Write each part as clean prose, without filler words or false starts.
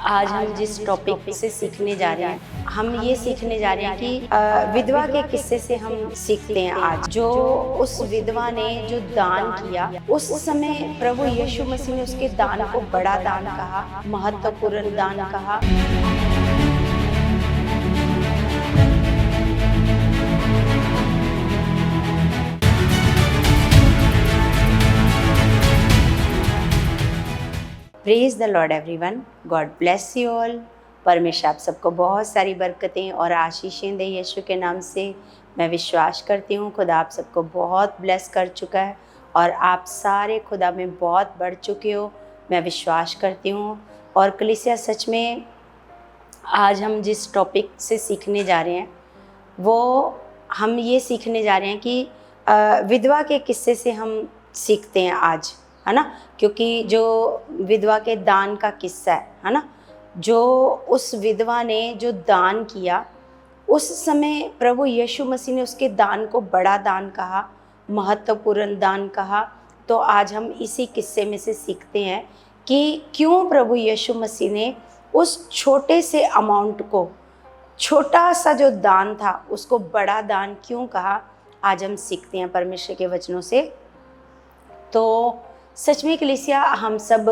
आज हम जिस टॉपिक से सीखने जा रहे हैं, हम ये सीखने जा रहे हैं कि विधवा के किस्से से हम सीखते हैं आज। जो उस विधवा ने जो दान किया, उस समय प्रभु यीशु मसीह ने उसके दान को बड़ा दान कहा, महत्वपूर्ण दान कहा। Praise the Lord everyone, God bless you all. परमेश्वर आप सबको बहुत सारी बरकतें और आशीषें दे यीशु के नाम से। मैं विश्वास करती हूँ खुदा आप सबको बहुत ब्लेस कर चुका है और आप सारे खुदा में बहुत बढ़ चुके हो, मैं विश्वास करती हूँ। और कलीसिया सच में आज हम जिस टॉपिक से सीखने जा रहे हैं वो हम ये सीखने जा रहे हैं कि विधवा के किस्से से हम सीखते हैं आज, है ना। क्योंकि जो विधवा के दान का किस्सा है ना, जो उस विधवा ने जो दान किया, उस समय प्रभु यीशु मसीह ने उसके दान को बड़ा दान कहा, महत्वपूर्ण दान कहा। तो आज हम इसी किस्से में से सीखते हैं कि क्यों प्रभु यीशु मसीह ने उस छोटे से अमाउंट को, छोटा सा जो दान था उसको बड़ा दान क्यों कहा, आज हम सीखते हैं परमेश्वर के वचनों से। तो सच में कलीसिया हम सब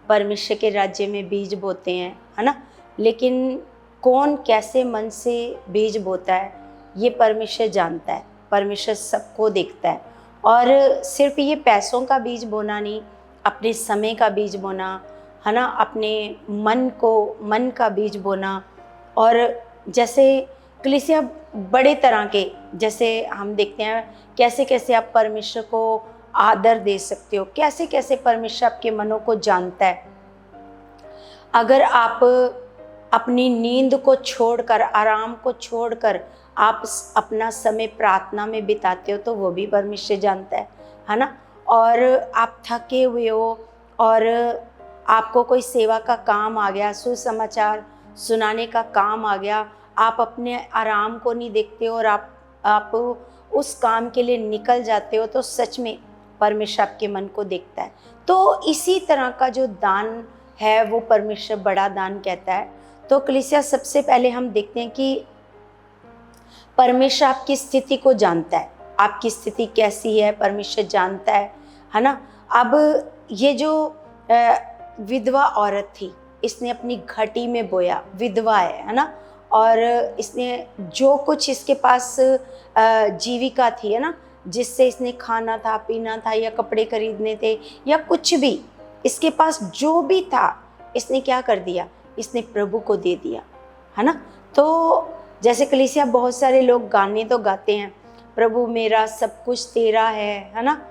परमेश्वर के राज्य में बीज बोते हैं, है ना। लेकिन कौन कैसे मन से बीज बोता है ये परमेश्वर जानता है, परमेश्वर सबको देखता है। और सिर्फ ये पैसों का बीज बोना नहीं, अपने समय का बीज बोना, है ना, अपने मन का बीज बोना। और जैसे कलीसिया बड़े तरह के, जैसे हम देखते हैं कैसे कैसे आप परमेश्वर को आदर दे सकते हो, कैसे कैसे परमेश्वर आपके मनों को जानता है। अगर आप अपनी नींद को छोड़कर, आराम को छोड़कर आप अपना समय प्रार्थना में बिताते हो तो वो भी परमेश्वर जानता है ना। और आप थके हुए हो और आपको कोई सेवा का काम आ गया, सुसमाचार सुनाने का काम आ गया, आप अपने आराम को नहीं देखते हो और आप उस काम के लिए निकल जाते हो, तो सच में परमेश्वर आपके मन को देखता है। तो इसी तरह का जो दान है वो परमेश्वर बड़ा दान कहता है। तो कलीसिया सबसे पहले हम देखते हैं कि परमेश्वर आपकी स्थिति को जानता है, आपकी स्थिति कैसी है परमेश्वर जानता है ना। अब ये जो विधवा औरत थी, इसने अपनी घटी में बोया, विधवा है ना, और इसने जो कुछ इसके पास जीविका थी, है ना, जिससे इसने खाना था, पीना था, या कपड़े खरीदने थे, या कुछ भी इसके पास जो भी था, इसने क्या कर दिया, इसने प्रभु को दे दिया, है ना। तो जैसे कलीसिया बहुत सारे लोग गाने तो गाते हैं, प्रभु मेरा सब कुछ तेरा है ना।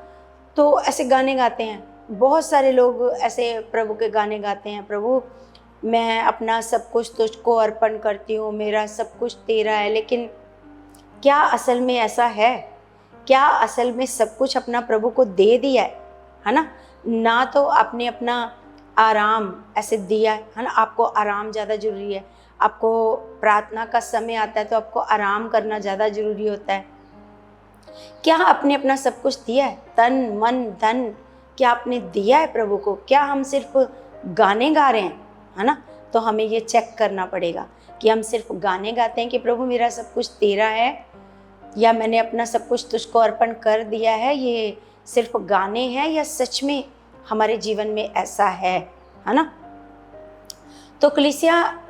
तो ऐसे गाने गाते हैं, बहुत सारे लोग ऐसे प्रभु के गाने गाते हैं, प्रभु मैं अपना सब कुछ तुझको अर्पण करती हूँ, मेरा सब कुछ तेरा है। लेकिन क्या असल में ऐसा है? क्या असल में सब कुछ अपना प्रभु को दे दिया है ना। ना तो आपने अपना आराम ऐसे दिया है ना, आपको आराम ज़्यादा ज़रूरी है। आपको प्रार्थना का समय आता है तो आपको आराम करना ज़्यादा ज़रूरी होता है। क्या आपने अपना सब कुछ दिया है, तन मन धन, क्या आपने दिया है प्रभु को? क्या हम सिर्फ गाने गा रहे हैं, है ना। तो हमें ये चेक करना पड़ेगा कि हम सिर्फ गाने गाते हैं कि प्रभु मेरा सब कुछ तेरा है, या मैंने अपना सब कुछ तुझको अर्पण कर दिया है, ये सिर्फ गाने हैं या सच में हमारे जीवन में ऐसा है ना। तो कलीसिया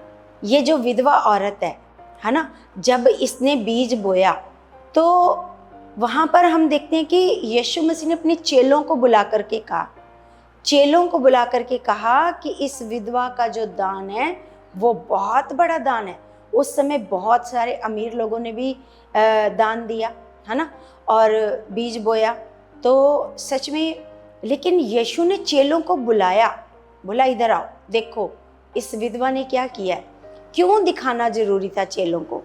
ये जो विधवा औरत है ना, जब इसने बीज बोया तो वहाँ पर हम देखते हैं कि यीशु मसीह ने अपने चेलों को बुला करके कहा कि इस विधवा का जो दान है वो बहुत बड़ा दान है। उस समय बहुत सारे अमीर लोगों ने भी दान दिया, है ना, और बीज बोया। तो सच में, लेकिन यीशु ने चेलों को बोला इधर आओ, देखो इस विधवा ने क्या किया है। क्यों दिखाना जरूरी था चेलों को,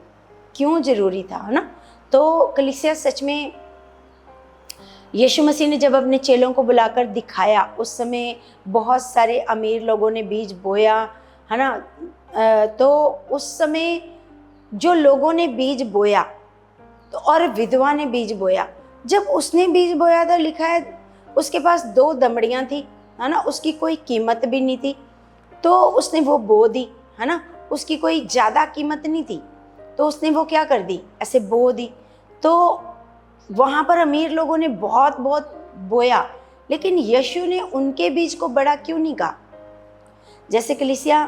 क्यों जरूरी था, है ना। तो कलीसिया सच में यीशु मसीह ने जब अपने चेलों को बुलाकर दिखाया, उस समय बहुत सारे अमीर लोगों ने बीज बोया, है ना। तो उस समय जो लोगों ने बीज बोया तो और विधवा ने बीज बोया, जब उसने बीज बोया तो लिखा है उसके पास 2 दमड़ियाँ थी, है ना, उसकी कोई कीमत भी नहीं थी। तो उसने वो बो दी, है ना, उसकी कोई ज़्यादा कीमत नहीं थी, तो उसने वो क्या कर दी, ऐसे बो दी। तो वहाँ पर अमीर लोगों ने बहुत बहुत बोया, लेकिन यीशु ने उनके बीज को बड़ा क्यों नहीं कहा। जैसे कलीसिया,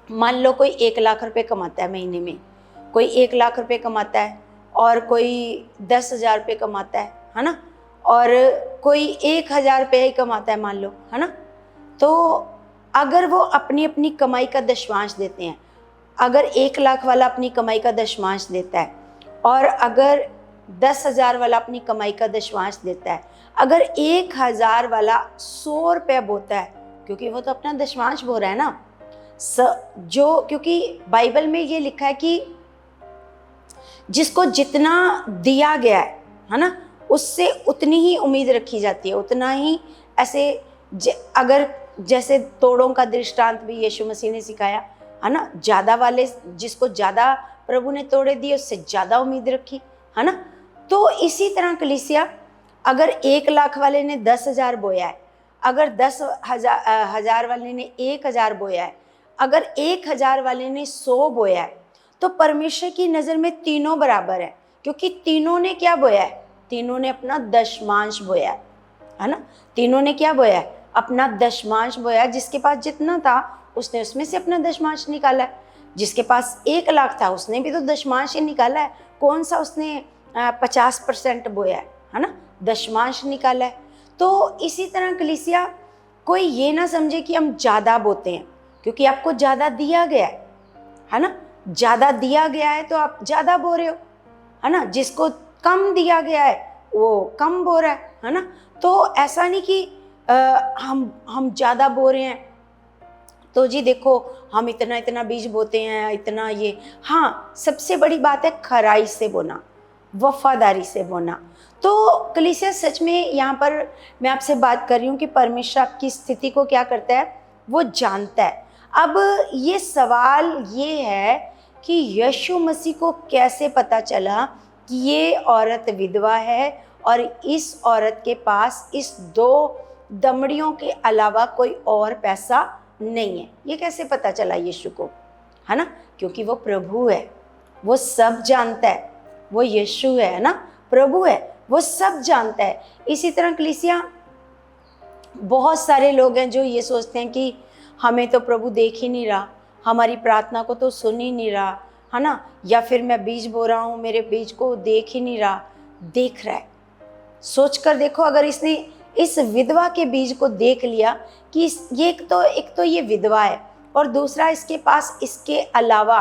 मान लो कोई 1 लाख रुपए कमाता है महीने में, कोई 1 लाख रुपए कमाता है, और कोई 10,000 रुपये कमाता है ना, और कोई 1,000 रुपये ही कमाता है मान लो, है ना। तो अगर वो अपनी अपनी कमाई का दशमांश देते हैं, अगर 1 लाख वाला अपनी कमाई का दशमांश देता है, और अगर 10,000 वाला अपनी कमाई का दशमांश देता है, अगर 1,000 वाला 100 रुपये बोता है, क्योंकि वो तो अपना दशमांश बो रहा है ना, जो, क्योंकि बाइबल में ये लिखा है कि जिसको जितना दिया गया है ना, उससे उतनी ही उम्मीद रखी जाती है, उतना ही ऐसे अगर जैसे तोड़ों का दृष्टांत भी यीशु मसीह ने सिखाया, है ना, ज़्यादा वाले, जिसको ज़्यादा प्रभु ने तोड़े दिए उससे ज़्यादा उम्मीद रखी, है ना। तो इसी तरह कलीसिया, अगर 1 लाख वाले ने 10,000 बोया है, अगर 10,000 वाले ने 1,000 बोया है, अगर 1,000 वाले ने 100 बोया है, तो परमेश्वर की नज़र में तीनों बराबर है, क्योंकि तीनों ने क्या बोया है, तीनों ने अपना दशमांश बोया है ना। तीनों ने क्या बोया है, अपना दशमांश बोया। जिसके पास जितना था उसने उसमें से अपना दशमांश निकाला है, जिसके पास 1 लाख था उसने भी तो दशमांश ही निकाला है। कौन सा उसने 50% बोया है ना, दशमांश निकाला है। तो इसी तरह कलीसिया, कोई ये ना समझे कि हम ज़्यादा बोते हैं, क्योंकि आपको ज़्यादा दिया गया है ना, ज़्यादा दिया गया है तो आप ज़्यादा बो रहे हो, है ना। जिसको कम दिया गया है वो कम बो रहा है ना। तो ऐसा नहीं कि हम ज़्यादा बो रहे हैं तो जी देखो हम इतना इतना बीज बोते हैं, इतना ये। हाँ, सबसे बड़ी बात है खराई से बोना, वफादारी से बोना। तो कलीसिया सच में यहाँ पर मैं आपसे बात कर रही हूँ कि परमेश्वर आपकी स्थिति को क्या करता है, वो जानता है। अब ये सवाल ये है कि यीशु मसीह को कैसे पता चला कि ये औरत विधवा है और इस औरत के पास इस 2 दमड़ियों के अलावा कोई और पैसा नहीं है। ये कैसे पता चला यीशु को, है ना, क्योंकि वो प्रभु है, वो सब जानता है। वो यीशु है ना, प्रभु है, वो सब जानता है। इसी तरह कलीसिया, बहुत सारे लोग हैं जो ये सोचते हैं कि हमें तो प्रभु देख ही नहीं रहा, हमारी प्रार्थना को तो सुन ही नहीं रहा, है ना, या फिर मैं बीज बो रहा हूँ, मेरे बीज को देख ही नहीं रहा। देख रहा है। सोच कर देखो, अगर इसने इस विधवा के बीज को देख लिया कि ये एक तो ये विधवा है, और दूसरा इसके पास इसके अलावा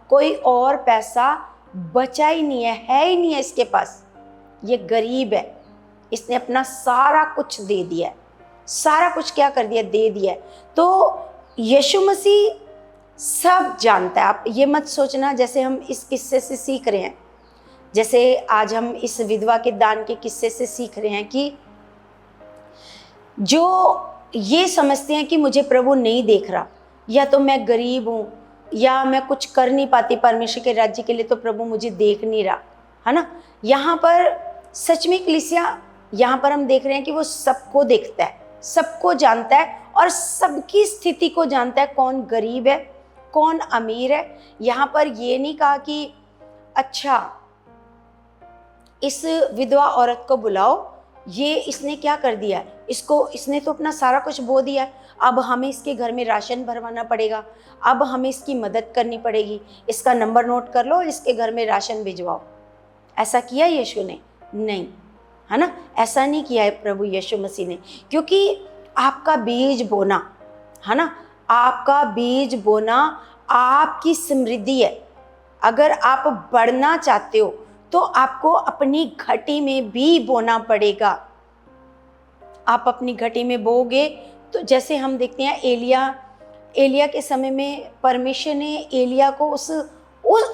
कोई और पैसा बचा ही नहीं है ही नहीं है इसके पास, ये गरीब है, इसने अपना सारा कुछ दे दिया है, सारा कुछ क्या कर दिया, दे दिया है। तो यीशु मसीह सब जानता है। आप ये मत सोचना जैसे हम इस किस्से से सीख रहे हैं, जैसे आज हम इस विधवा के दान के किस्से से सीख रहे हैं कि जो ये समझते हैं कि मुझे प्रभु नहीं देख रहा, या तो मैं गरीब हूँ, या मैं कुछ कर नहीं पाती परमेश्वर के राज्य के लिए, तो प्रभु मुझे देख नहीं रहा, है ना। यहाँ पर सच में कलीसिया, यहाँ पर हम देख रहे हैं कि वो सबको देखता है, सबको जानता है, और सबकी स्थिति को जानता है, कौन गरीब है, कौन अमीर है। यहाँ पर ये नहीं कहा कि अच्छा इस विधवा औरत को बुलाओ, ये इसने क्या कर दिया, इसने तो अपना सारा कुछ बो दिया है, अब हमें इसके घर में राशन भरवाना पड़ेगा, अब हमें इसकी मदद करनी पड़ेगी, इसका नंबर नोट कर लो, इसके घर में राशन भिजवाओ। ऐसा किया यीशु ने? नहीं, है ना, ऐसा नहीं किया है प्रभु यीशु मसीह ने। क्योंकि आपका बीज बोना, है ना, आपका बीज बोना आपकी समृद्धि है। अगर आप बढ़ना चाहते हो तो आपको अपनी घटी में भी बोना पड़ेगा। आप अपनी घटी में बोगे तो जैसे हम देखते हैं एलिया के समय में परमेश्वर ने एलिया को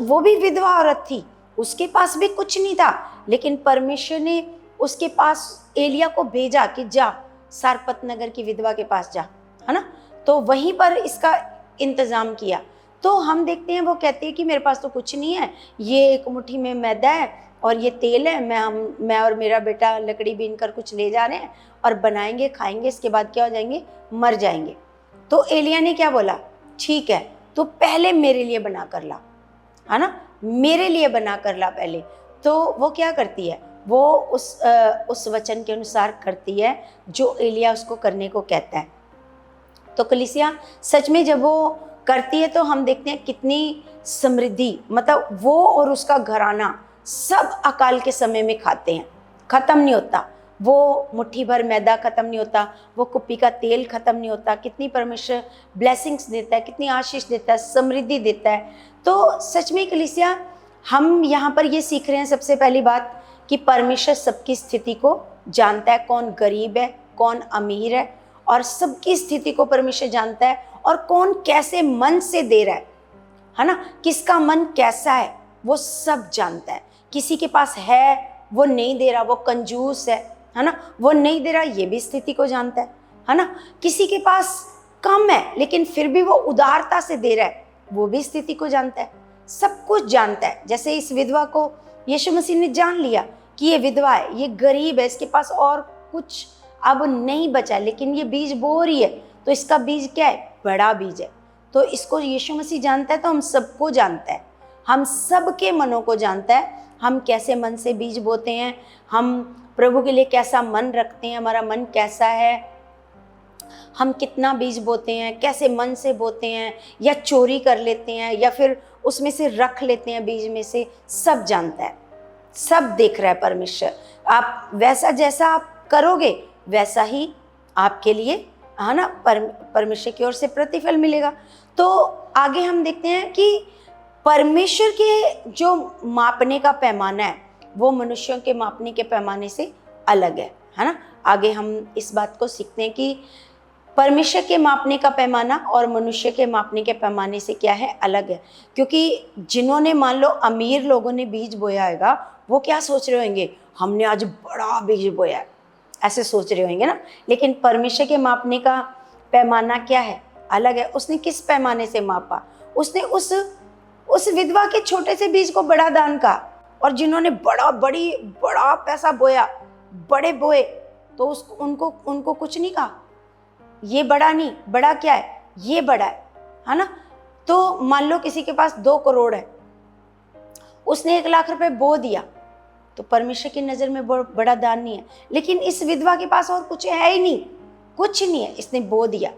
वो भी विधवा औरत थी, उसके पास भी कुछ नहीं था, लेकिन परमेश्वर ने उसके पास एलिया को भेजा कि जा सारपत नगर की विधवा के पास जा, है ना। तो वहीं पर इसका इंतज़ाम किया। तो हम देखते हैं वो कहती है कि मेरे पास तो कुछ नहीं है, ये एक मुट्ठी में मैदा है और ये तेल है, मैं और मेरा बेटा लकड़ी बीन कर कुछ ले जा रहे हैं और बनाएंगे, खाएंगे, इसके बाद क्या हो जाएंगे, मर जाएंगे। तो एलिया ने क्या बोला, ठीक है तो पहले मेरे लिए बना कर ला, है ना, मेरे लिए बना कर ला पहले। तो वो क्या करती है, वो उस वचन के अनुसार करती है जो एलिया उसको करने को कहता है। तो कलीसिया सच में जब वो करती है तो हम देखते हैं कितनी समृद्धि, मतलब वो और उसका घराना सब अकाल के समय में खाते हैं, खत्म नहीं होता। वो मुट्ठी भर मैदा खत्म नहीं होता, वो कुप्पी का तेल खत्म नहीं होता। कितनी परमेश्वर ब्लेसिंग्स देता है, कितनी आशीष देता है, समृद्धि देता है। तो सच में कलीसिया हम यहाँ पर ये सीख रहे हैं सबसे पहली बात कि परमेश्वर सबकी स्थिति को जानता है, कौन गरीब है कौन अमीर है, और सबकी स्थिति को परमेश्वर जानता है, और कौन कैसे मन से दे रहा है ना, किसका मन कैसा है वो सब जानता है। किसी के पास है वो नहीं दे रहा, वो कंजूस है ना, वो नहीं दे रहा, ये भी स्थिति को जानता है ना। किसी के पास कम है लेकिन फिर भी वो उदारता से दे रहा है, वो भी स्थिति को जानता है, सब कुछ जानता है। जैसे इस विधवा को यीशु मसीह ने जान लिया कि ये विधवा है, ये गरीब है, इसके पास और कुछ अब नहीं बचा, लेकिन ये बीज बो रही है, तो इसका बीज क्या है, बड़ा बीज है। तो इसको यीशु मसीह जानता है, तो हम सबको जानता है, हम सबके मनों को जानता है, हम कैसे मन से बीज बोते हैं, हम प्रभु के लिए कैसा मन रखते हैं, हमारा मन कैसा है, हम कितना बीज बोते हैं, कैसे मन से बोते हैं, या चोरी कर लेते हैं या फिर उसमें से रख लेते हैं बीज में से, सब जानता है, सब देख रहा है परमेश्वर। आप वैसा जैसा आप करोगे वैसा ही आपके लिए, है ना, परमेश्वर की ओर से प्रतिफल मिलेगा। तो आगे हम देखते हैं कि परमेश्वर के जो मापने का पैमाना है वो मनुष्यों के मापने के पैमाने से अलग है ना। आगे हम इस बात को सीखते हैं कि परमेश्वर के मापने का पैमाना और मनुष्य के मापने के पैमाने से क्या है, अलग है। क्योंकि जिन्होंने मान लो अमीर लोगों ने बीज बोया होगा, वो क्या सोच रहे होंगे, हमने आज बड़ा बीज बोया है, ऐसे सोच रहे होंगे ना। लेकिन परमेश्वर के मापने का पैमाना क्या है, अलग है। उसने किस पैमाने से मापा, उसने उस विधवा के छोटे से बीज को बड़ा दान का, और जिन्होंने बड़ा पैसा बोया, बड़े बोए, तो उनको कुछ नहीं कहा, ये बड़ा नहीं, बड़ा क्या है, ये बड़ा है ना। तो मान लो किसी के पास 2 करोड़ है, उसने 1 लाख रुपए बो दिया, तो परमेश्वर की नज़र में बड़ा दान नहीं है। लेकिन इस विधवा के पास और कुछ है ही नहीं, कुछ नहीं है, इसने बो दिया।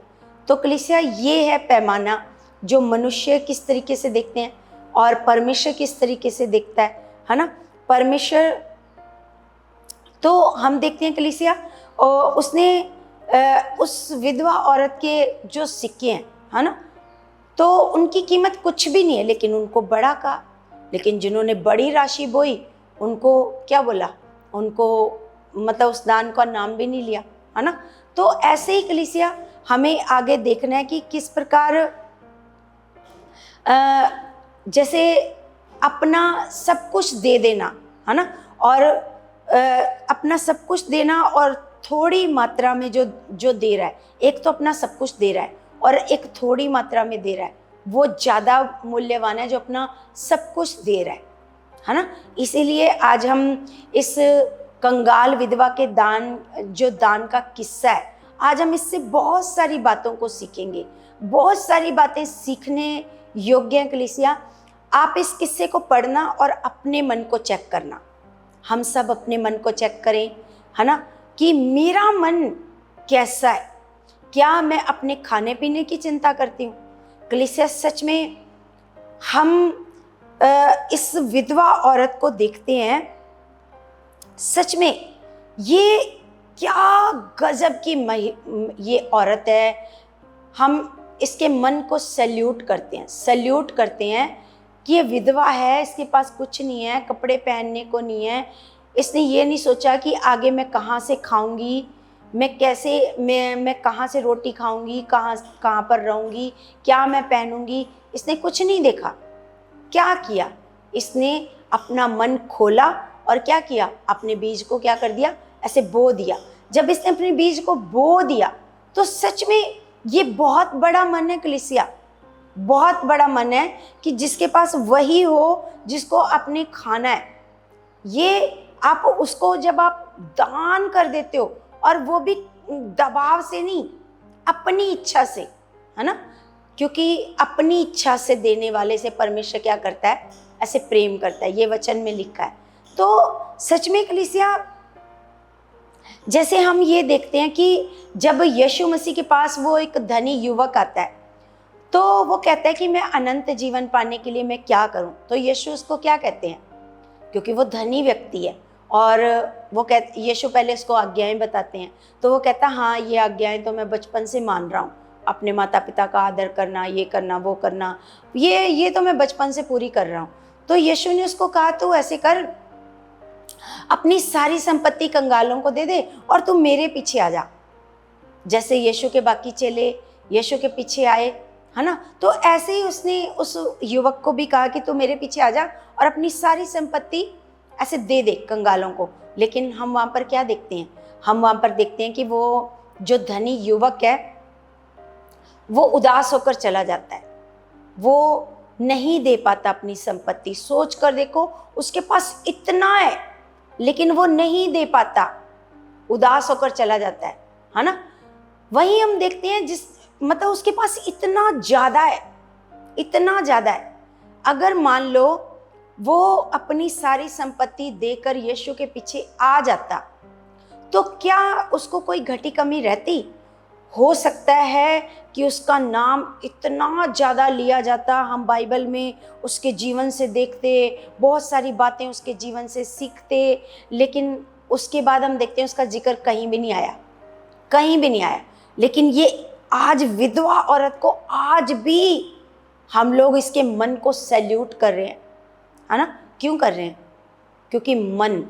तो कलीसिया ये है पैमाना जो मनुष्य किस तरीके से देखते हैं और परमेश्वर किस तरीके से देखता है ना। परमेश्वर, तो हम देखते हैं कलीसिया, और उसने उस विधवा औरत के जो सिक्के हैं, है ना, तो उनकी कीमत कुछ भी नहीं है, लेकिन उनको बड़ा कहा। लेकिन जिन्होंने बड़ी राशि बोई उनको क्या बोला, उनको मतलब उस दान का नाम भी नहीं लिया, है ना। तो ऐसे ही कलीसिया हमें आगे देखना है कि किस प्रकार जैसे अपना सब कुछ दे देना, है ना, और अपना सब कुछ देना और थोड़ी मात्रा में जो दे रहा है, एक तो अपना सब कुछ दे रहा है और एक थोड़ी मात्रा में दे रहा है, वो ज़्यादा मूल्यवान है जो अपना सब कुछ दे रहा है ना। इसीलिए आज हम इस कंगाल विधवा के दान का किस्सा है, आज हम इससे बहुत सारी बातों को सीखेंगे, बहुत सारी बातें सीखने योग्य हैं कलीसिया। आप इस किस्से को पढ़ना और अपने मन को चेक करना, हम सब अपने मन को चेक करें, है ना, कि मेरा मन कैसा है, क्या मैं अपने खाने पीने की चिंता करती हूँ। कलीसिया सच में हम इस विधवा औरत को देखते हैं, सच में ये क्या गजब की ये औरत है। हम इसके मन को सैल्यूट करते हैं कि ये विधवा है, इसके पास कुछ नहीं है, कपड़े पहनने को नहीं है। इसने ये नहीं सोचा कि आगे मैं कहाँ से खाऊंगी, मैं कहाँ से रोटी खाऊंगी, कहाँ पर रहूंगी, क्या मैं पहनूंगी, इसने कुछ नहीं देखा। क्या किया, इसने अपना मन खोला और क्या किया, अपने बीज को क्या कर दिया, ऐसे बो दिया। जब इसने अपने बीज को बो दिया तो सच में ये बहुत बड़ा मन है कलीसिया, बहुत बड़ा मन है कि जिसके पास वही हो जिसको अपने खाना है, ये आप उसको जब आप दान कर देते हो, और वो भी दबाव से नहीं, अपनी इच्छा से, है ना, क्योंकि अपनी इच्छा से देने वाले से परमेश्वर क्या करता है, ऐसे प्रेम करता है, ये वचन में लिखा है। तो सच में कलीसिया, जैसे हम ये देखते हैं कि जब यीशु मसीह के पास वो एक धनी युवक आता है, तो वो कहता है कि मैं अनंत जीवन पाने के लिए मैं क्या करूं। तो यीशु उसको क्या कहते हैं, क्योंकि वो धनी व्यक्ति है, और वो यीशु पहले उसको आज्ञाएं बताते हैं। तो वो कहता है हाँ, ये आज्ञाएं तो मैं बचपन से मान रहा हूँ, अपने माता पिता का आदर करना, ये करना, वो करना, ये तो मैं बचपन से पूरी कर रहा हूँ। तो यीशु ने उसको कहा तू ऐसे कर, अपनी सारी संपत्ति कंगालों को दे दे और तू मेरे पीछे आ जा। जैसे यीशु के बाकी चेले यीशु के पीछे आए, है ना, तो ऐसे ही उसने उस युवक को भी कहा कि तू मेरे पीछे आ जा और अपनी सारी संपत्ति ऐसे दे दे कंगालों को। लेकिन हम वहाँ पर क्या देखते हैं, हम वहाँ पर देखते हैं कि वो जो धनी युवक है वो उदास होकर चला जाता है, वो नहीं दे पाता अपनी संपत्ति। सोच कर देखो, उसके पास इतना है लेकिन वो नहीं दे पाता, उदास होकर चला जाता है ना। वही हम देखते हैं मतलब उसके पास इतना ज़्यादा है, इतना ज़्यादा है। अगर मान लो वो अपनी सारी संपत्ति देकर यीशु के पीछे आ जाता, तो क्या उसको कोई घटी कमी रहती? हो सकता है कि उसका नाम इतना ज़्यादा लिया जाता। हम बाइबल में उसके जीवन से देखते, बहुत सारी बातें उसके जीवन से सीखते, लेकिन उसके बाद हम देखते हैं उसका जिक्र कहीं भी नहीं आया, कहीं भी नहीं आया। लेकिन ये आज विधवा औरत को आज भी हम लोग इसके मन को सैल्यूट कर रहे हैं, है ना। क्यों कर रहे हैं? क्योंकि मन,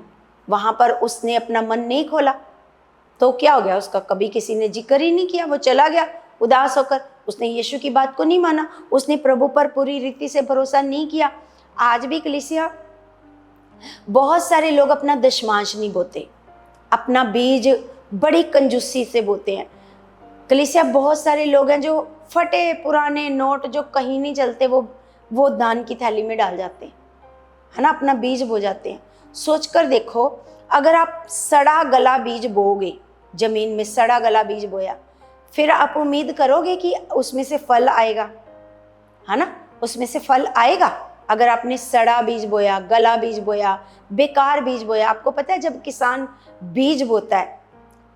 वहाँ पर उसने अपना मन नहीं खोला, तो क्या हो गया, उसका कभी किसी ने जिक्र ही नहीं किया, वो चला गया उदास होकर। उसने यीशु की बात को नहीं माना, उसने प्रभु पर पूरी रीति से भरोसा नहीं किया। आज भी कलीसिया बहुत सारे लोग अपना दशमांश नहीं बोते, अपना बीज बड़ी कंजूसी से बोते हैं। कलीसिया बहुत सारे लोग हैं जो फटे पुराने नोट जो कहीं नहीं चलते वो दान की थैली में डाल जाते हैं, है ना, अपना बीज बो जाते हैं। सोच कर देखो, अगर आप सड़ा गला बीज बोओगे, जमीन में सड़ा गला बीज बोया, फिर आप उम्मीद करोगे कि उसमें से फल आएगा, है ना, उसमें से फल आएगा? अगर आपने सड़ा बीज बोया, गला बीज बोया, बेकार बीज बोया। आपको पता है जब किसान बीज बोता है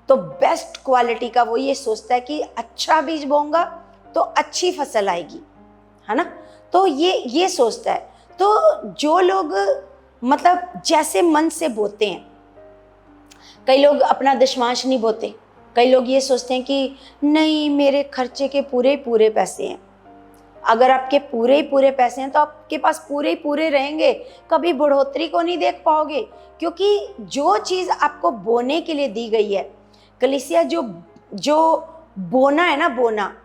तो बेस्ट क्वालिटी का वो ये सोचता है कि अच्छा बीज बोऊंगा तो अच्छी फसल आएगी, है ना, तो ये सोचता है। तो जो लोग मतलब जैसे मन से बोते हैं, कई लोग अपना दशमांश नहीं बोते, कई लोग ये सोचते हैं कि नहीं मेरे खर्चे के पूरे पूरे पैसे हैं। अगर आपके पूरे ही पूरे पैसे हैं तो आपके पास पूरे ही पूरे रहेंगे, कभी बढ़ोतरी को नहीं देख पाओगे, क्योंकि जो चीज़ आपको बोने के लिए दी गई है कलीसिया, जो बोना है ना, बोना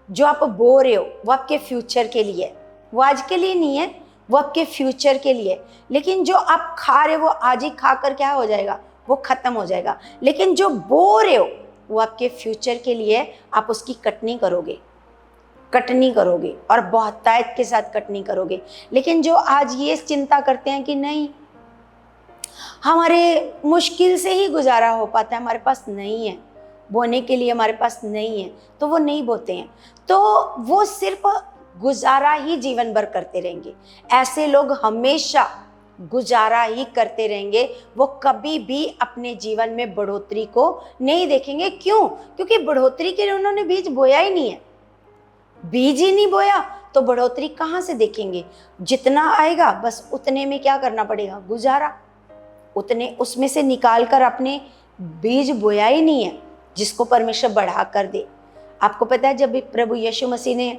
जो आप बो रहे हो वो आपके फ्यूचर के लिए है, वो आज के लिए नहीं है, वो आपके फ्यूचर के लिए। लेकिन जो आप खा रहे हो वो आज ही खाकर क्या हो जाएगा, वो खत्म हो जाएगा। लेकिन जो बो रहे हो वो आपके फ्यूचर के लिए, आप उसकी कटनी करोगे और बहुतायत के साथ कटनी करोगे। लेकिन जो आज ये चिंता करते हैं कि नहीं हमारे मुश्किल से ही गुजारा हो पाता है, हमारे पास नहीं है बोने के लिए, हमारे पास नहीं है, तो वो नहीं बोते हैं, तो वो सिर्फ गुजारा ही जीवन भर करते रहेंगे। ऐसे लोग हमेशा गुजारा ही करते रहेंगे, वो कभी भी अपने जीवन में बढ़ोतरी को नहीं देखेंगे। क्यों? क्योंकि बढ़ोतरी के लिए उन्होंने बीज बोया ही नहीं है। बीज ही नहीं बोया तो बढ़ोतरी कहाँ से देखेंगे? जितना आएगा बस उतने में क्या करना पड़ेगा, गुजारा, उतने उसमें से निकाल कर अपने बीज बोया ही नहीं है जिसको परमेश्वर बढ़ा कर दे। आपको पता है जब प्रभु यीशु मसीह ने,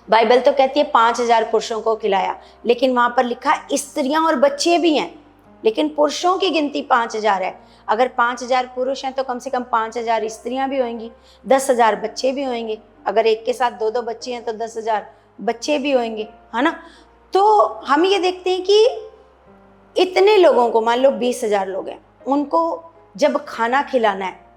बाइबल तो कहती है 5000 पुरुषों को खिलाया, लेकिन वहां पर लिखा स्त्रियां और बच्चे भी हैं, लेकिन पुरुषों की गिनती 5000 है। अगर 5000 पुरुष हैं तो कम से कम 5000 स्त्रियां भी होंगी, 10,000 बच्चे भी होंगे। अगर एक के साथ 2-2 बच्चे हैं तो 10,000 बच्चे भी होंगे, है ना। तो हम ये देखते हैं कि इतने लोगों को, मान लो 20,000 लोग हैं, उनको जब खाना खिलाना है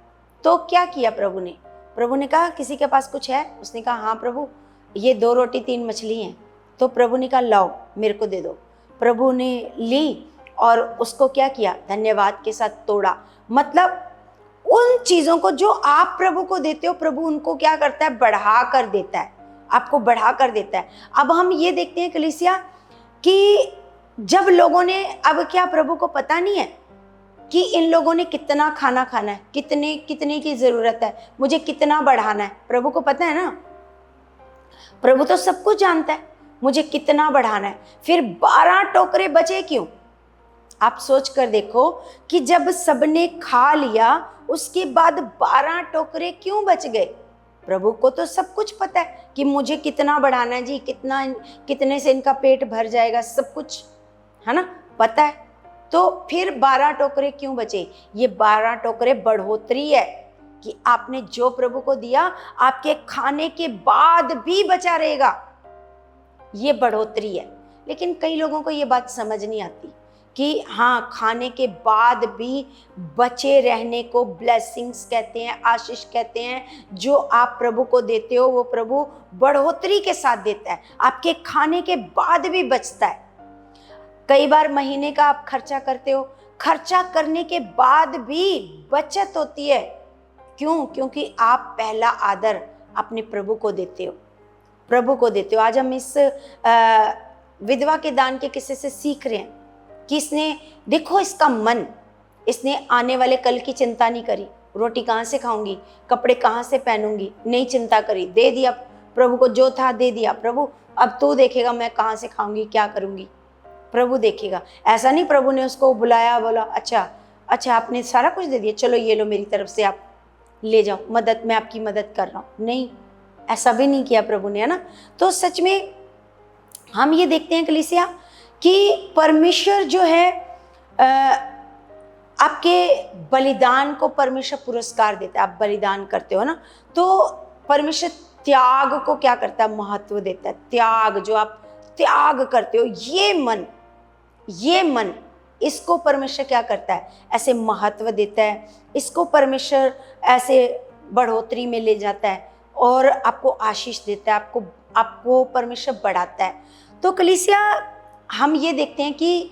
तो क्या किया प्रभु ने? प्रभु ने कहा किसी के पास कुछ है? उसने कहा हाँ प्रभु, ये 2 रोटी 3 मछली हैं। तो प्रभु ने कहा लाओ मेरे को दे दो। प्रभु ने ली और उसको क्या किया? धन्यवाद के साथ तोड़ा। मतलब उन चीज़ों को जो आप प्रभु को देते हो, प्रभु उनको क्या करता है, बढ़ा कर देता है, आपको बढ़ा कर देता है। अब हम ये देखते हैं कलीसिया कि जब लोगों ने, अब क्या प्रभु को पता नहीं है कि इन लोगों ने कितना खाना खाना है, कितने कितने की ज़रूरत है, मुझे कितना बढ़ाना है? प्रभु को पता है ना, प्रभु तो सब कुछ जानता है, मुझे कितना बढ़ाना है। फिर 12 टोकरे बचे क्यों? आप सोच कर देखो कि जब सबने खा लिया उसके बाद 12 टोकरे क्यों बच गए? प्रभु को तो सब कुछ पता है कि मुझे कितना बढ़ाना है जी, कितने से इनका पेट भर जाएगा, सब कुछ है ना, पता है। तो फिर 12 टोकरे क्यों बचे? ये 12 टोकरे बढ़ोतरी है कि आपने जो प्रभु को दिया आपके खाने के बाद भी बचा रहेगा, ये बढ़ोतरी है। लेकिन कई लोगों को ये बात समझ नहीं आती कि हाँ, खाने के बाद भी बचे रहने को ब्लेसिंग्स कहते हैं, आशीष कहते हैं। जो आप प्रभु को देते हो वो प्रभु बढ़ोतरी के साथ देता है, आपके खाने के बाद भी बचता है। कई बार महीने का आप खर्चा करते हो, खर्चा करने के बाद भी बचत होती है। क्यों? क्योंकि आप पहला आदर अपने प्रभु को देते हो, प्रभु को देते हो। आज हम इस विधवा के दान के किस्से से सीख रहे हैं कि इसने, देखो इसका मन, इसने आने वाले कल की चिंता नहीं करी, रोटी कहाँ से खाऊंगी, कपड़े कहाँ से पहनूंगी, नहीं चिंता करी, दे दिया प्रभु को, जो था दे दिया। प्रभु अब तू देखेगा मैं कहाँ से खाऊंगी, क्या करूंगी, प्रभु देखेगा। ऐसा नहीं प्रभु ने उसको बुलाया, बोला अच्छा आपने सारा कुछ दे दिया, चलो ये लो मेरी तरफ से आप ले जाओ, मदद, मैं आपकी मदद कर रहा हूँ। नहीं, ऐसा भी नहीं किया प्रभु ने, है ना। तो सच में हम ये देखते हैं कलीसिया कि परमेश्वर जो है आपके बलिदान को परमेश्वर पुरस्कार देता है। आप बलिदान करते हो ना, तो परमेश्वर त्याग को क्या करता है, महत्व देता है। त्याग, जो आप त्याग करते हो, ये मन इसको परमेश्वर क्या करता है, ऐसे महत्व देता है, इसको परमेश्वर ऐसे बढ़ोतरी में ले जाता है और आपको आशीष देता है, आपको परमेश्वर बढ़ाता है। तो कलीसिया हम ये देखते हैं कि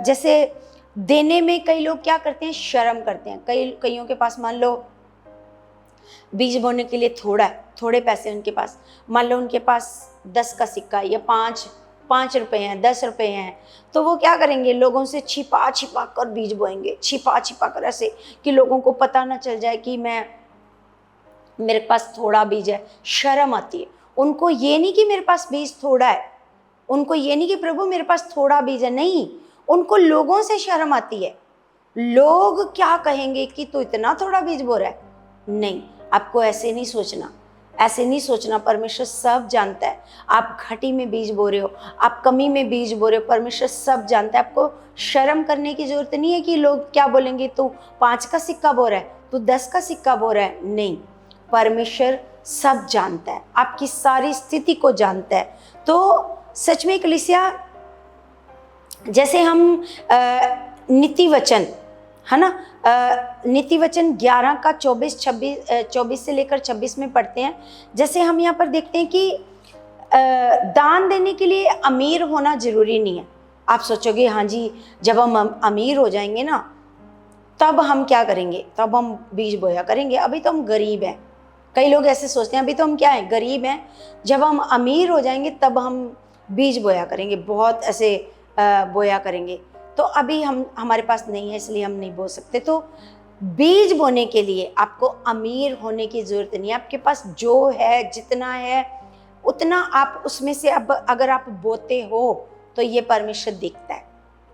जैसे देने में कई लोग क्या करते हैं, शर्म करते हैं। कईयों के पास मान लो बीज बोने के लिए थोड़े पैसे उनके पास, मान लो उनके पास 10 का सिक्का या 5 रुपए हैं, 10 रुपए हैं, तो वो क्या करेंगे, लोगों से छिपा कर बीज बोएंगे, छिपा कर, ऐसे कि लोगों को पता ना चल जाए कि मेरे पास थोड़ा बीज है। शर्म आती है उनको, ये नहीं कि मेरे पास बीज थोड़ा है, उनको ये नहीं कि प्रभु मेरे पास थोड़ा बीज है, नहीं, उनको लोगों से शर्म आती है। लोग क्या कहेंगे कि तू इतना थोड़ा बीज बो रहा है। नहीं, आपको ऐसे नहीं सोचना, परमेश्वर सब जानता है। आप घटी में बीज बो रहे हो, आप कमी में बीज बो रहे हो, परमेश्वर सब जानता है। आपको शर्म करने की जरूरत नहीं है कि लोग क्या बोलेंगे, तू 5 का सिक्का बो रहा है, तू 10 का सिक्का बो रहा है। नहीं, परमेश्वर सब जानता है, आपकी सारी स्थिति को जानता है। तो सच में कलीसिया, जैसे हम नीति वचन, है ना, नीति वचन 11 का 24 से लेकर 26 में पढ़ते हैं। जैसे हम यहाँ पर देखते हैं कि दान देने के लिए अमीर होना जरूरी नहीं है। आप सोचोगे हाँ जी, जब हम अमीर हो जाएंगे ना तब हम क्या करेंगे, तब हम बीज बोया करेंगे, अभी तो हम गरीब हैं। कई लोग ऐसे सोचते हैं, अभी तो हम क्या हैं, गरीब हैं, जब हम अमीर हो जाएंगे तब हम बीज बोया करेंगे, बहुत ऐसे बोया करेंगे। तो अभी हमारे पास नहीं है, इसलिए हम नहीं बो सकते। तो बीज बोने के लिए आपको अमीर होने की ज़रूरत नहीं है। आपके पास जो है, जितना है उतना आप उसमें से अब अगर आप बोते हो तो ये परमेश्वर देखता है।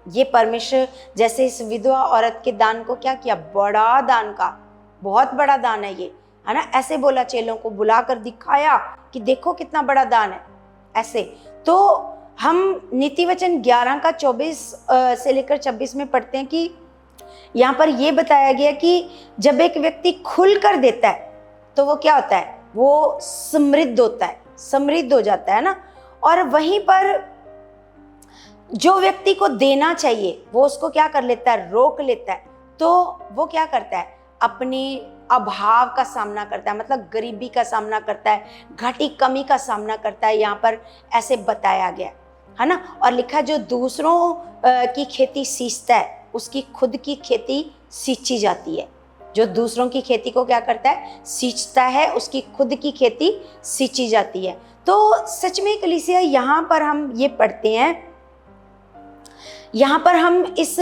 ये परमेश्वर, जैसे इस विधवा औरत के दान को क्या किया, बड़ा दान का, बहुत बड़ा दान है ये, है ना। ऐसे बोला, चेलों को बुलाकर दिखाया कि देखो कितना बड़ा दान है, ऐसे। तो हम नीति वचन 11 का 24 से लेकर 26 में पढ़ते हैं कि यहाँ पर ये बताया गया कि जब एक व्यक्ति खुल कर देता है तो वो क्या होता है, वो समृद्ध होता है, समृद्ध हो जाता है ना। और वहीं पर जो व्यक्ति को देना चाहिए वो उसको क्या कर लेता है, रोक लेता है। तो वो क्या करता है, अपने अभाव का सामना करता है, मतलब गरीबी का सामना करता है, घटी कमी का सामना करता है। यहाँ पर ऐसे बताया गया है ना। और लिखा, जो दूसरों की खेती सींचता है उसकी खुद की खेती सींची जाती है। जो दूसरों की खेती को क्या करता है, सींचता है, उसकी खुद की खेती सींची जाती है। तो सच में कलीसिया यहाँ पर हम ये पढ़ते हैं, यहाँ पर हम इस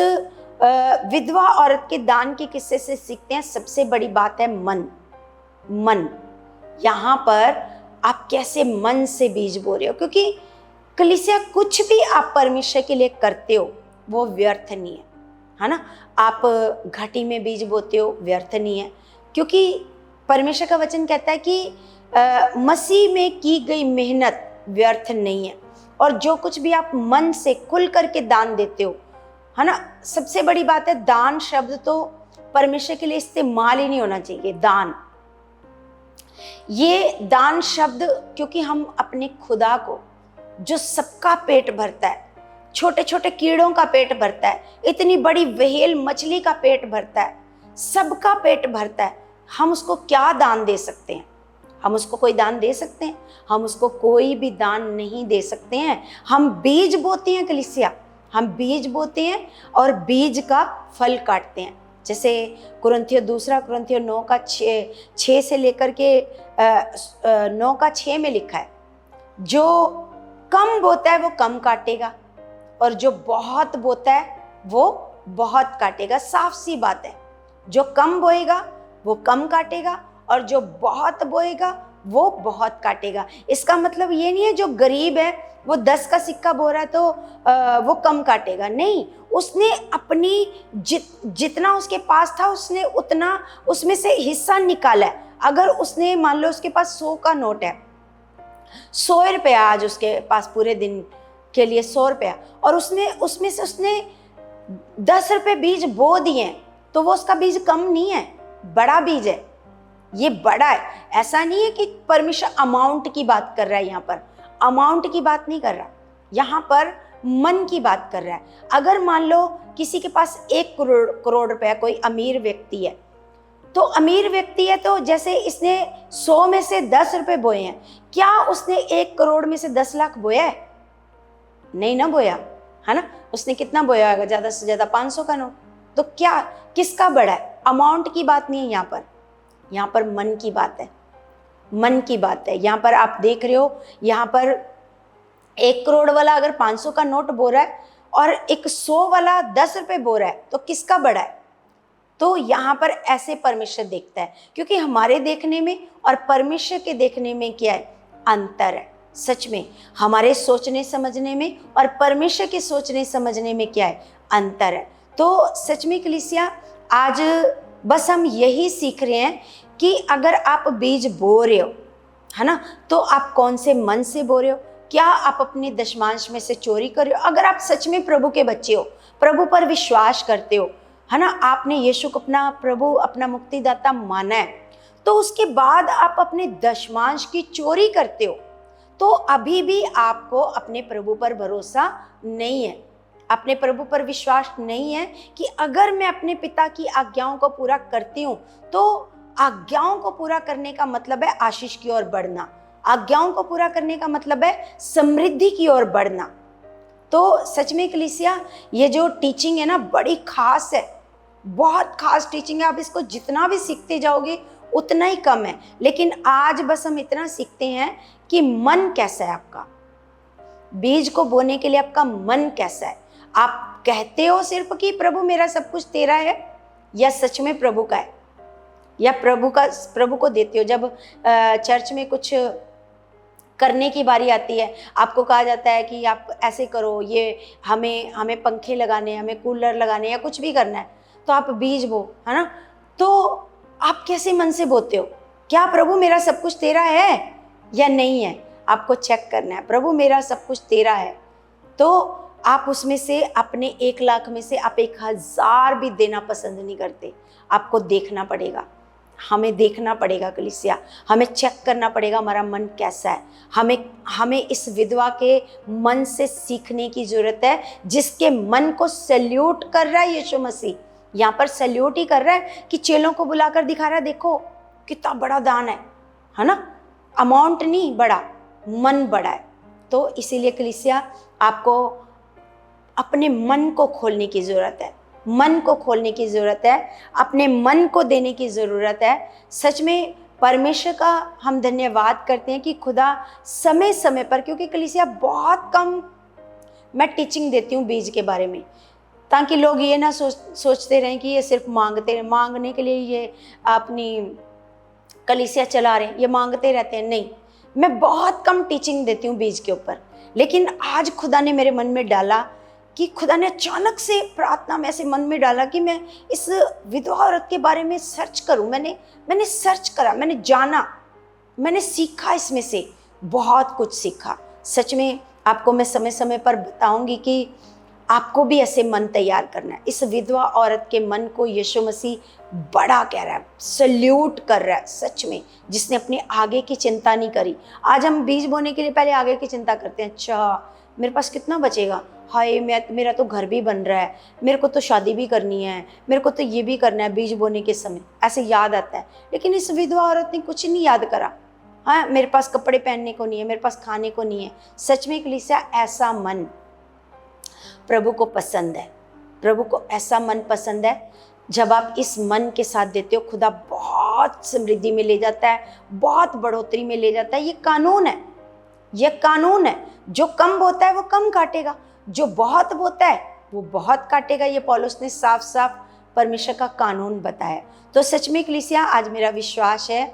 विधवा औरत के दान के किस्से से सीखते हैं सबसे बड़ी बात है मन। यहाँ पर आप कैसे मन से बीज बो रहे हो, क्योंकि कलीसिया कुछ भी आप परमेश्वर के लिए करते हो वो व्यर्थ नहीं है ना। आप घटी में बीज बोते हो, व्यर्थ नहीं है, क्योंकि परमेश्वर का वचन कहता है कि मसीह में की गई मेहनत व्यर्थ नहीं है। और जो कुछ भी आप मन से खुल करके दान देते हो, है ना। सबसे बड़ी बात है, दान शब्द तो परमेश्वर के लिए इस्तेमाल ही नहीं होना चाहिए। ये दान शब्द, क्योंकि हम अपने खुदा को, जो सबका पेट भरता है, छोटे छोटे कीड़ों का पेट भरता है, इतनी बड़ी व्हेल मछली का पेट भरता है, सबका पेट भरता है, हम उसको क्या दान दे सकते हैं? हम उसको कोई दान दे सकते हैं? हम उसको कोई भी दान नहीं दे सकते हैं। हम बीज बोते हैं कलीसिया, हम बीज बोते हैं और बीज का फल काटते हैं। जैसे दूसरा कुरिन्थियों 9 का 6 से लेकर के 9 का 6 में लिखा है, जो कम बोता है वो कम काटेगा और जो बहुत बोता है वो बहुत काटेगा। साफ सी बात है, जो कम बोएगा वो कम काटेगा और जो बहुत बोएगा वो बहुत काटेगा। इसका मतलब ये नहीं है जो गरीब है वो 10 का सिक्का बो रहा है तो वो कम काटेगा, नहीं। उसने अपनी जितना उसके पास था उसने उतना उसमें से हिस्सा निकाला है। अगर उसने, मान लो उसके पास 100 का नोट है, 100 रुपया आज उसके पास पूरे दिन के लिए 100 रुपया, और उसमें से उसने 10 रुपये बीज बो दिए, तो वो उसका बीज कम नहीं है, बड़ा बीज है, ये बड़ा है। ऐसा नहीं है कि परमेश्वर अमाउंट की बात कर रहा है, यहाँ पर अमाउंट की बात नहीं कर रहा, यहाँ पर मन की बात कर रहा है। अगर मान लो किसी के पास 1 करोड़ रुपया, कोई अमीर व्यक्ति है, तो अमीर व्यक्ति है तो जैसे इसने 100 में से 10 रुपए बोए हैं, क्या उसने 1 करोड़ में से 10 लाख बोया है? नहीं ना बोया, है ना। उसने कितना बोया होगा? ज़्यादा से ज़्यादा 500 का नोट। तो क्या किसका बड़ा है? अमाउंट की बात नहीं है यहाँ पर मन की बात है, मन की बात है। यहाँ पर आप देख रहे हो, यहाँ पर 1 करोड़ वाला अगर 500 का नोट बो रहा है और एक 100 वाला 10 रुपये बो रहा है, तो किसका बड़ा है? तो यहाँ पर ऐसे परमेश्वर देखता है, क्योंकि हमारे देखने में और परमेश्वर के देखने में क्या है? अंतर है। सच में हमारे सोचने समझने में और परमेश्वर के सोचने समझने में क्या है? अंतर है। तो सच में कलीसिया, आज बस हम यही सीख रहे हैं कि अगर आप बीज बो रहे हो, है ना, तो आप कौन से मन से बो रहे हो? क्या आप अपने दशमांश में से चोरी कर रहे हो? अगर आप सच में प्रभु के बच्चे हो, प्रभु पर विश्वास करते हो, है ना, आपने यीशु को अपना प्रभु, अपना मुक्तिदाता माना है, तो उसके बाद आप अपने दशमांश की चोरी करते हो, तो अभी भी आपको अपने प्रभु पर भरोसा नहीं है, अपने प्रभु पर विश्वास नहीं है कि अगर मैं अपने पिता की आज्ञाओं को पूरा करती हूँ, तो आज्ञाओं को पूरा करने का मतलब है आशीष की ओर बढ़ना, आज्ञाओं को पूरा करने का मतलब है समृद्धि की ओर बढ़ना। तो सच में कलीसिया, ये जो टीचिंग है ना, बड़ी खास है, बहुत खास टीचिंग है। आप इसको जितना भी सीखते जाओगे उतना ही कम है। लेकिन आज बस हम इतना सीखते हैं कि मन कैसा है आपका, बीज को बोने के लिए आपका मन कैसा है। आप कहते हो सिर्फ कि प्रभु मेरा सब कुछ तेरा है, या सच में प्रभु का है, या प्रभु को देते हो। जब चर्च में कुछ करने की बारी आती है, आपको कहा जाता है कि आप ऐसे करो, ये हमें पंखे लगाने, हमें कूलर लगाने, या कुछ भी करना है, तो आप बीज बो, है ना। तो आप कैसे मन से बोते हो? क्या प्रभु मेरा सब कुछ तेरा है या नहीं है? आपको चेक करना है। प्रभु मेरा सब कुछ तेरा है, तो आप उसमें से अपने 1 लाख में से आप 1000 भी देना पसंद नहीं करते। आपको देखना पड़ेगा, हमें देखना पड़ेगा कलीसिया, हमें चेक करना पड़ेगा हमारा मन कैसा है। हमें इस विधवा के मन से सीखने की जरूरत है, जिसके मन को सैल्यूट कर रहा है यीशु मसीह। यहाँ पर सैल्यूट ही कर रहा है कि चेलों को बुलाकर दिखा रहा है, देखो कितना बड़ा दान है ना। अमाउंट नहीं बड़ा, मन बड़ा है। तो इसीलिए कलीसिया, आपको अपने मन को खोलने की जरूरत है। मन को खोलने की ज़रूरत है, अपने मन को देने की ज़रूरत है। सच में परमेश्वर का हम धन्यवाद करते हैं कि खुदा समय समय पर, क्योंकि कलीसिया बहुत कम मैं टीचिंग देती हूँ बीज के बारे में, ताकि लोग ये ना सोचते रहें कि ये सिर्फ मांगने के लिए ये अपनी कलीसिया चला रहे हैं, ये मांगते रहते हैं। नहीं, मैं बहुत कम टीचिंग देती हूँ बीज के ऊपर। लेकिन आज खुदा ने मेरे मन में डाला कि खुदा ने अचानक से प्रार्थना में ऐसे मन में डाला कि मैं इस विधवा औरत के बारे में सर्च करूँ। मैंने सर्च करा, मैंने जाना, मैंने सीखा, इसमें से बहुत कुछ सीखा। सच में आपको मैं समय समय पर बताऊंगी कि आपको भी ऐसे मन तैयार करना है। इस विधवा औरत के मन को यीशु मसीह बड़ा कह रहा है, सल्यूट कर रहा है सच में, जिसने अपने आगे की चिंता नहीं करी। आज हम बीज बोने के लिए पहले आगे की चिंता करते हैं। अच्छा, मेरे पास कितना बचेगा, हाय मेरा तो घर भी बन रहा है, मेरे को तो शादी भी करनी है, मेरे को तो ये भी करना है। बीज बोने के समय ऐसे याद आता है। लेकिन इस विधवा औरत ने कुछ नहीं याद करा। हाँ, मेरे पास कपड़े पहनने को नहीं है, मेरे पास खाने को नहीं है। सच में कलीसिया, ऐसा मन प्रभु को पसंद है। प्रभु को ऐसा मन पसंद है। जब आप इस मन के साथ देते हो, खुदा बहुत समृद्धि में ले जाता है, बहुत बढ़ोतरी में ले जाता है। ये कानून है, ये कानून है। जो कम बोता है वो कम काटेगा, जो बहुत बोता है वो बहुत काटेगा। ये पौलुस ने साफ साफ परमेश्वर का कानून बताया। तो सच में कलीसिया, आज मेरा विश्वास है,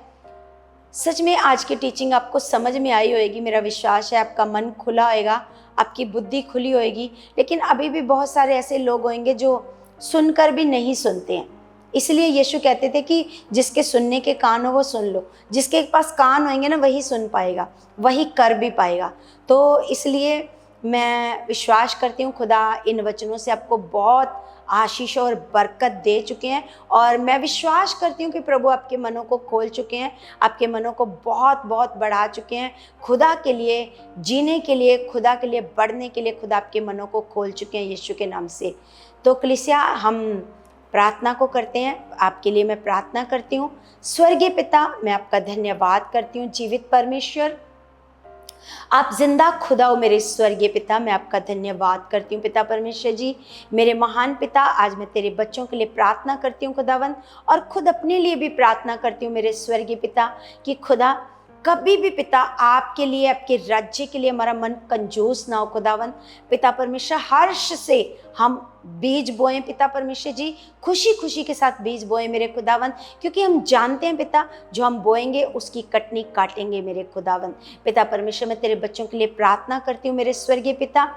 सच में आज की टीचिंग आपको समझ में आई होगी। मेरा विश्वास है आपका मन खुला होएगा, आपकी बुद्धि खुली होएगी। लेकिन अभी भी बहुत सारे ऐसे लोग होंगे जो सुनकर भी नहीं सुनते हैं। इसलिए यीशु कहते थे कि जिसके सुनने के कान हो वो सुन लो। जिसके पास कान होंगे ना, वही सुन पाएगा, वही कर भी पाएगा। तो इसलिए मैं विश्वास करती हूँ खुदा इन वचनों से आपको बहुत आशीष और बरकत दे चुके हैं। और मैं विश्वास करती हूँ कि प्रभु आपके मनों को खोल चुके हैं, आपके मनों को बहुत बहुत बढ़ा चुके हैं। खुदा के लिए जीने के लिए, खुदा के लिए बढ़ने के लिए खुदा आपके मनों को खोल चुके हैं यीशु के नाम से। तो कलीसिया, हम प्रार्थना को करते हैं। आपके लिए मैं प्रार्थना करती हूँ। स्वर्गीय पिता, मैं आपका धन्यवाद करती हूँ। जीवित परमेश्वर, आप जिंदा खुदा हो मेरे स्वर्गीय पिता, मैं आपका धन्यवाद करती हूँ। पिता परमेश्वर जी, मेरे महान पिता, आज मैं तेरे बच्चों के लिए प्रार्थना करती हूँ खुदावन, और खुद अपने लिए भी प्रार्थना करती हूँ मेरे स्वर्गीय पिता कि खुदा कभी भी पिता आपके लिए, आपके राज्य के लिए हमारा मन कंजूस ना हो खुदावन। पिता परमेश्वर, हर्ष से हम बीज बोएं पिता परमेश्वर जी, खुशी खुशी के साथ बीज बोएं मेरे खुदावन, क्योंकि हम जानते हैं पिता जो हम बोएंगे उसकी कटनी काटेंगे मेरे खुदावन। पिता परमेश्वर, मैं तेरे बच्चों के लिए प्रार्थना करती हूँ मेरे स्वर्गीय पिता,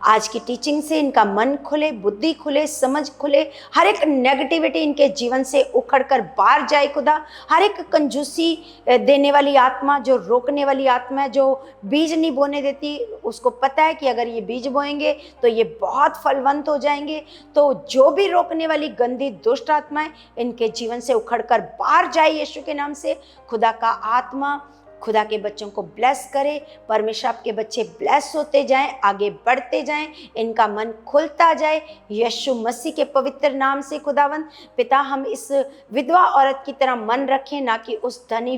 आज की टीचिंग से इनका मन खुले, बुद्धि खुले, समझ खुले, हर एक नेगेटिविटी इनके जीवन से उखड़ कर बाहर जाए खुदा। हर एक कंजूसी देने वाली आत्मा, जो रोकने वाली आत्मा है, जो बीज नहीं बोने देती, उसको पता है कि अगर ये बीज बोएंगे तो ये बहुत फलवंत हो जाएंगे। तो जो भी रोकने वाली गंदी दुष्ट आत्माएं इनके जीवन से उखड़ कर बाहर जाए यीशु के नाम से। खुदा का आत्मा खुदा के बच्चों को ब्लेस करे। परमेश्वर, आपके बच्चे ब्लेस होते जाएं, आगे बढ़ते जाएं, इनका मन खुलता जाए यीशु मसीह के पवित्र नाम से खुदावन। पिता, हम इस विधवा औरत की तरह मन रखें, ना कि उस धनी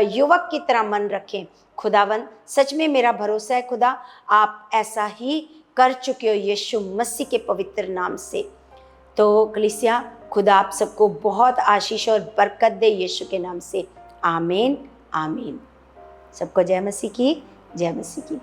युवक की तरह मन रखें खुदावन। सच में मेरा भरोसा है खुदा, आप ऐसा ही कर चुके हो यीशु मसीह के पवित्र नाम से। तो कलीसिया, खुदा आप सबको बहुत आशीष और बरकत दे यीशु के नाम से। आमीन, आमीन। सबको जय मसीह की, जय मसीह की।